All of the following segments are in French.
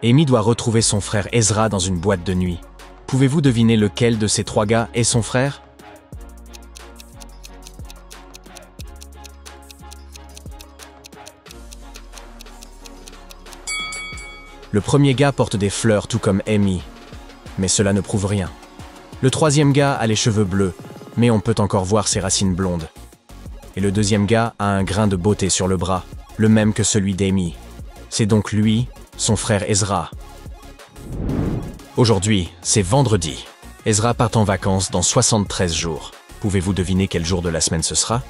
Amy doit retrouver son frère Ezra dans une boîte de nuit. Pouvez-vous deviner lequel de ces 3 gars est son frère? Le premier gars porte des fleurs tout comme Amy, mais cela ne prouve rien. Le 3e gars a les cheveux bleus, mais on peut encore voir ses racines blondes. Et le 2e gars a un grain de beauté sur le bras, le même que celui d'Amy. C'est donc lui, son frère Ezra. Aujourd'hui, c'est vendredi. Ezra part en vacances dans 73 jours. Pouvez-vous deviner quel jour de la semaine ce sera?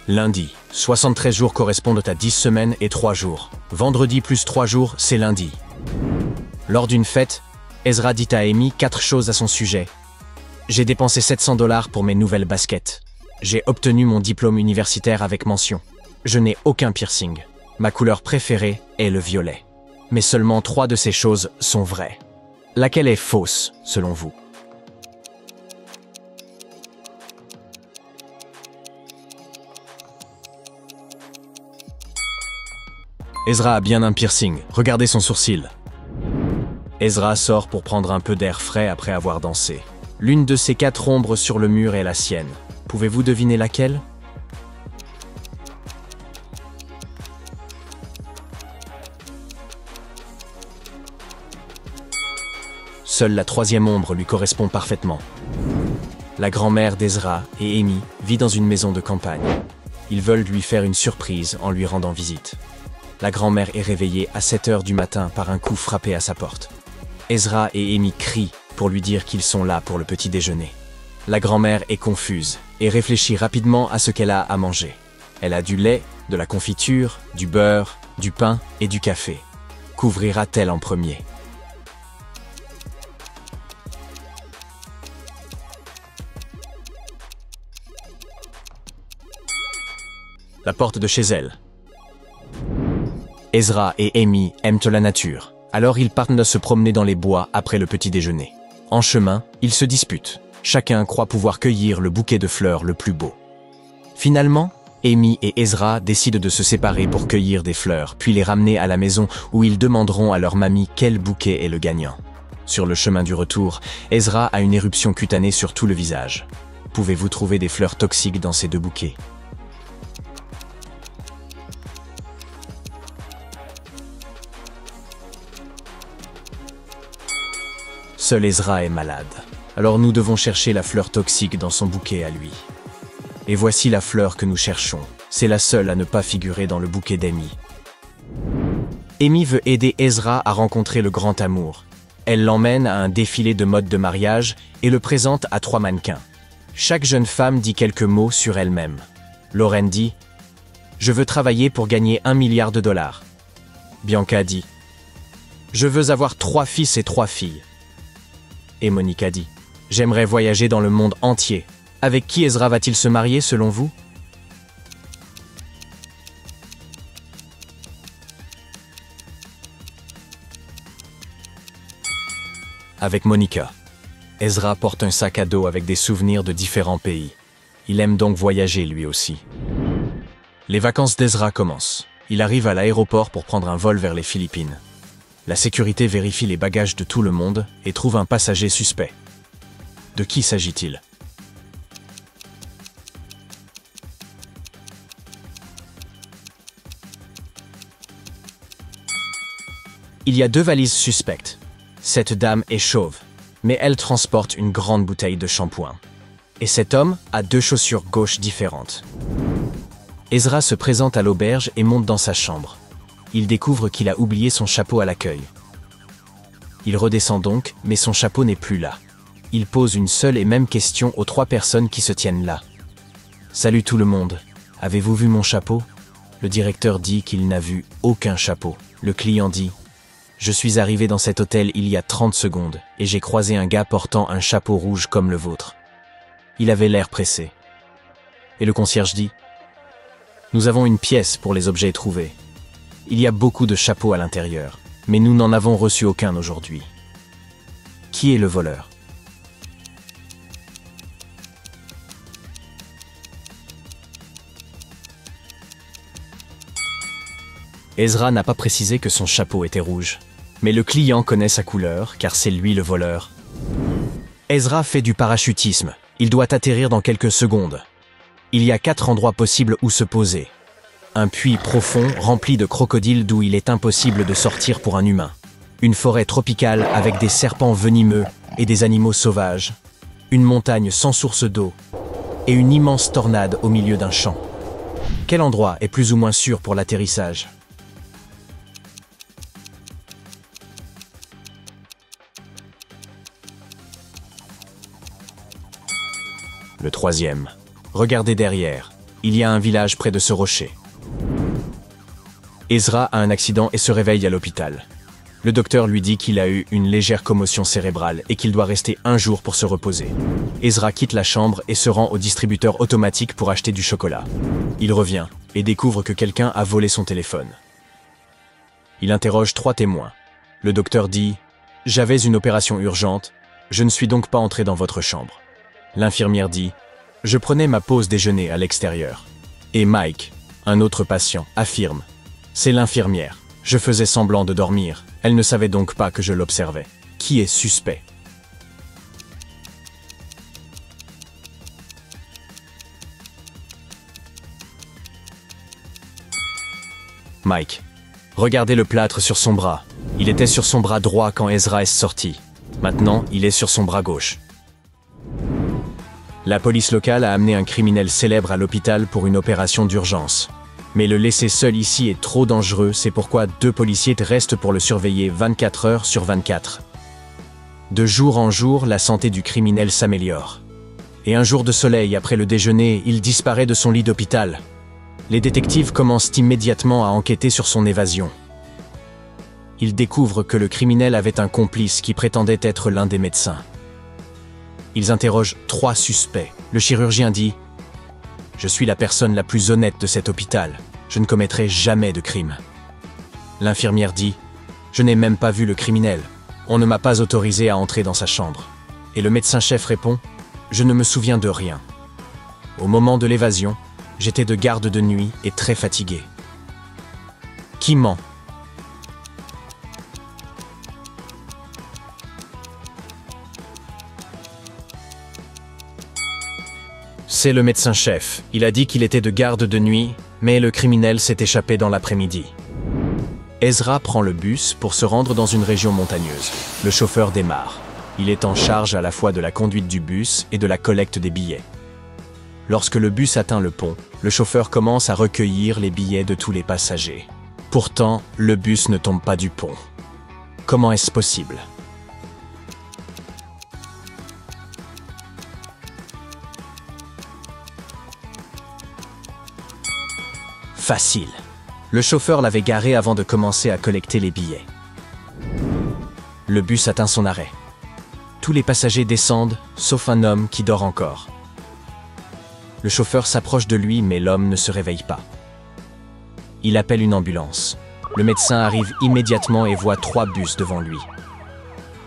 Lundi. 73 jours correspondent à 10 semaines et 3 jours. Vendredi plus 3 jours, c'est lundi. Lors d'une fête, Ezra dit à Amy 4 choses à son sujet. J'ai dépensé 700 $ pour mes nouvelles baskets. J'ai obtenu mon diplôme universitaire avec mention. Je n'ai aucun piercing. Ma couleur préférée est le violet. Mais seulement 3 de ces choses sont vraies. Laquelle est fausse, selon vous? Ezra a bien un piercing, regardez son sourcil. Ezra sort pour prendre un peu d'air frais après avoir dansé. L'une de ces 4 ombres sur le mur est la sienne. Pouvez-vous deviner laquelle? Seule la 3e ombre lui correspond parfaitement. La grand-mère d'Ezra et Amy vit dans une maison de campagne. Ils veulent lui faire une surprise en lui rendant visite. La grand-mère est réveillée à 7 h du matin par un coup frappé à sa porte. Ezra et Amy crient pour lui dire qu'ils sont là pour le petit déjeuner. La grand-mère est confuse et réfléchit rapidement à ce qu'elle a à manger. Elle a du lait, de la confiture, du beurre, du pain et du café. Qu'ouvrira-t-elle en premier? La porte de chez elle. Ezra et Amy aiment la nature, alors ils partent se promener dans les bois après le petit déjeuner. En chemin, ils se disputent. Chacun croit pouvoir cueillir le bouquet de fleurs le plus beau. Finalement, Amy et Ezra décident de se séparer pour cueillir des fleurs, puis les ramener à la maison où ils demanderont à leur mamie quel bouquet est le gagnant. Sur le chemin du retour, Ezra a une éruption cutanée sur tout le visage. Pouvez-vous trouver des fleurs toxiques dans ces 2 bouquets? Seul Ezra est malade. Alors nous devons chercher la fleur toxique dans son bouquet à lui. Et voici la fleur que nous cherchons. C'est la seule à ne pas figurer dans le bouquet d'Amy. Amy veut aider Ezra à rencontrer le grand amour. Elle l'emmène à un défilé de mode de mariage et le présente à 3 mannequins. Chaque jeune femme dit quelques mots sur elle-même. Lauren dit « Je veux travailler pour gagner 1 milliard de $. Bianca dit « Je veux avoir 3 fils et 3 filles. » Et Monica dit « J'aimerais voyager dans le monde entier. » Avec qui Ezra va-t-il se marier selon vous? Avec Monica. Ezra porte un sac à dos avec des souvenirs de différents pays. Il aime donc voyager lui aussi. Les vacances d'Ezra commencent. Il arrive à l'aéroport pour prendre un vol vers les Philippines. La sécurité vérifie les bagages de tout le monde et trouve un passager suspect. De qui s'agit-il? Il y a 2 valises suspectes. Cette dame est chauve, mais elle transporte une grande bouteille de shampoing. Et cet homme a 2 chaussures gauches différentes. Ezra se présente à l'auberge et monte dans sa chambre. Il découvre qu'il a oublié son chapeau à l'accueil. Il redescend donc, mais son chapeau n'est plus là. Il pose une seule et même question aux 3 personnes qui se tiennent là. « Salut tout le monde, avez-vous vu mon chapeau ?» Le directeur dit qu'il n'a vu aucun chapeau. Le client dit « Je suis arrivé dans cet hôtel il y a 30 secondes et j'ai croisé un gars portant un chapeau rouge comme le vôtre. Il avait l'air pressé. » Et le concierge dit « Nous avons une pièce pour les objets trouvés. Il y a beaucoup de chapeaux à l'intérieur, mais nous n'en avons reçu aucun aujourd'hui. Qui est le voleur ?» Ezra n'a pas précisé que son chapeau était rouge. Mais le client connaît sa couleur, car c'est lui le voleur. Ezra fait du parachutisme. Il doit atterrir dans quelques secondes. Il y a 4 endroits possibles où se poser. Un puits profond rempli de crocodiles d'où il est impossible de sortir pour un humain. Une forêt tropicale avec des serpents venimeux et des animaux sauvages. Une montagne sans source d'eau. Et une immense tornade au milieu d'un champ. Quel endroit est plus ou moins sûr pour l'atterrissage ? Le troisième. Regardez derrière. Il y a un village près de ce rocher. Ezra a un accident et se réveille à l'hôpital. Le docteur lui dit qu'il a eu une légère commotion cérébrale et qu'il doit rester 1 jour pour se reposer. Ezra quitte la chambre et se rend au distributeur automatique pour acheter du chocolat. Il revient et découvre que quelqu'un a volé son téléphone. Il interroge 3 témoins. Le docteur dit « J'avais une opération urgente, je ne suis donc pas entré dans votre chambre. » L'infirmière dit « Je prenais ma pause déjeuner à l'extérieur. » Et Mike, un autre patient, affirme « C'est l'infirmière. Je faisais semblant de dormir. Elle ne savait donc pas que je l'observais. Qui est suspect ?» Mike. Regardez le plâtre sur son bras. Il était sur son bras droit quand Ezra est sorti. Maintenant, il est sur son bras gauche. La police locale a amené un criminel célèbre à l'hôpital pour une opération d'urgence. Mais le laisser seul ici est trop dangereux, c'est pourquoi 2 policiers restent pour le surveiller 24 heures sur 24. De jour en jour, la santé du criminel s'améliore. Et un jour de soleil, après le déjeuner, il disparaît de son lit d'hôpital. Les détectives commencent immédiatement à enquêter sur son évasion. Ils découvrent que le criminel avait un complice qui prétendait être l'un des médecins. Ils interrogent 3 suspects. Le chirurgien dit « Je suis la personne la plus honnête de cet hôpital. Je ne commettrai jamais de crime. » L'infirmière dit « Je n'ai même pas vu le criminel. On ne m'a pas autorisé à entrer dans sa chambre. » Et le médecin-chef répond « Je ne me souviens de rien. Au moment de l'évasion, j'étais de garde de nuit et très fatigué. » Qui ment ? C'est le médecin-chef. Il a dit qu'il était de garde de nuit, mais le criminel s'est échappé dans l'après-midi. Ezra prend le bus pour se rendre dans une région montagneuse. Le chauffeur démarre. Il est en charge à la fois de la conduite du bus et de la collecte des billets. Lorsque le bus atteint le pont, le chauffeur commence à recueillir les billets de tous les passagers. Pourtant, le bus ne tombe pas du pont. Comment est-ce possible ? Facile. Le chauffeur l'avait garé avant de commencer à collecter les billets. Le bus atteint son arrêt. Tous les passagers descendent, sauf un homme qui dort encore. Le chauffeur s'approche de lui, mais l'homme ne se réveille pas. Il appelle une ambulance. Le médecin arrive immédiatement et voit 3 bus devant lui.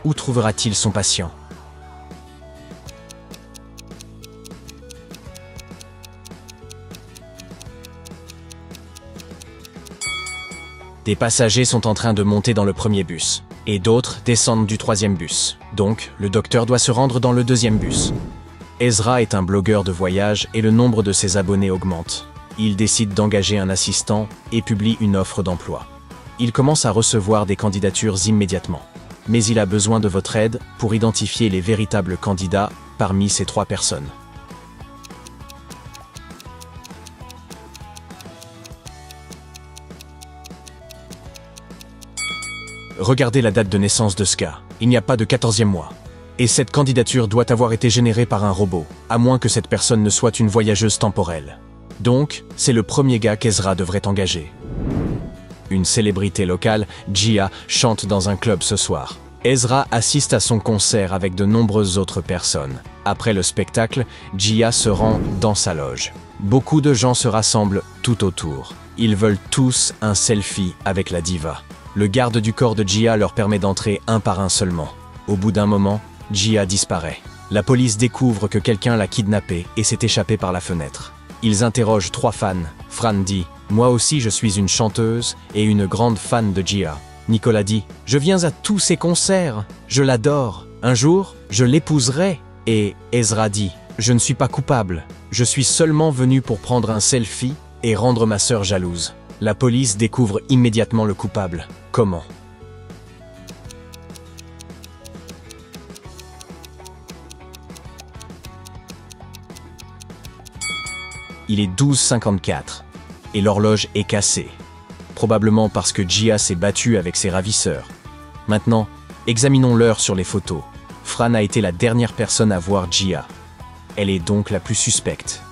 Où trouvera-t-il son patient ? Des passagers sont en train de monter dans le premier bus, et d'autres descendent du 3e bus. Donc, le docteur doit se rendre dans le 2e bus. Ezra est un blogueur de voyage et le nombre de ses abonnés augmente. Il décide d'engager un assistant et publie une offre d'emploi. Il commence à recevoir des candidatures immédiatement. Mais il a besoin de votre aide pour identifier les véritables candidats parmi ces 3 personnes. Regardez la date de naissance de Ska. Il n'y a pas de 14e mois. Et cette candidature doit avoir été générée par un robot, à moins que cette personne ne soit une voyageuse temporelle. Donc, c'est le premier gars qu'Ezra devrait engager. Une célébrité locale, Gia, chante dans un club ce soir. Ezra assiste à son concert avec de nombreuses autres personnes. Après le spectacle, Gia se rend dans sa loge. Beaucoup de gens se rassemblent tout autour. Ils veulent tous un selfie avec la diva. Le garde du corps de Gia leur permet d'entrer un par un seulement. Au bout d'un moment, Gia disparaît. La police découvre que quelqu'un l'a kidnappée et s'est échappé par la fenêtre. Ils interrogent 3 fans. Fran dit « Moi aussi je suis une chanteuse et une grande fan de Gia. Nicolas dit, je viens à tous ses concerts, je l'adore. Un jour, je l'épouserai. Et Ezra dit, je ne suis pas coupable. Je suis seulement venu pour prendre un selfie et rendre ma sœur jalouse. La police découvre immédiatement le coupable. Comment? Il est 12h54 et l'horloge est cassée. Probablement parce que Gia s'est battue avec ses ravisseurs. Maintenant, examinons l'heure sur les photos. Fran a été la dernière personne à voir Gia. Elle est donc la plus suspecte.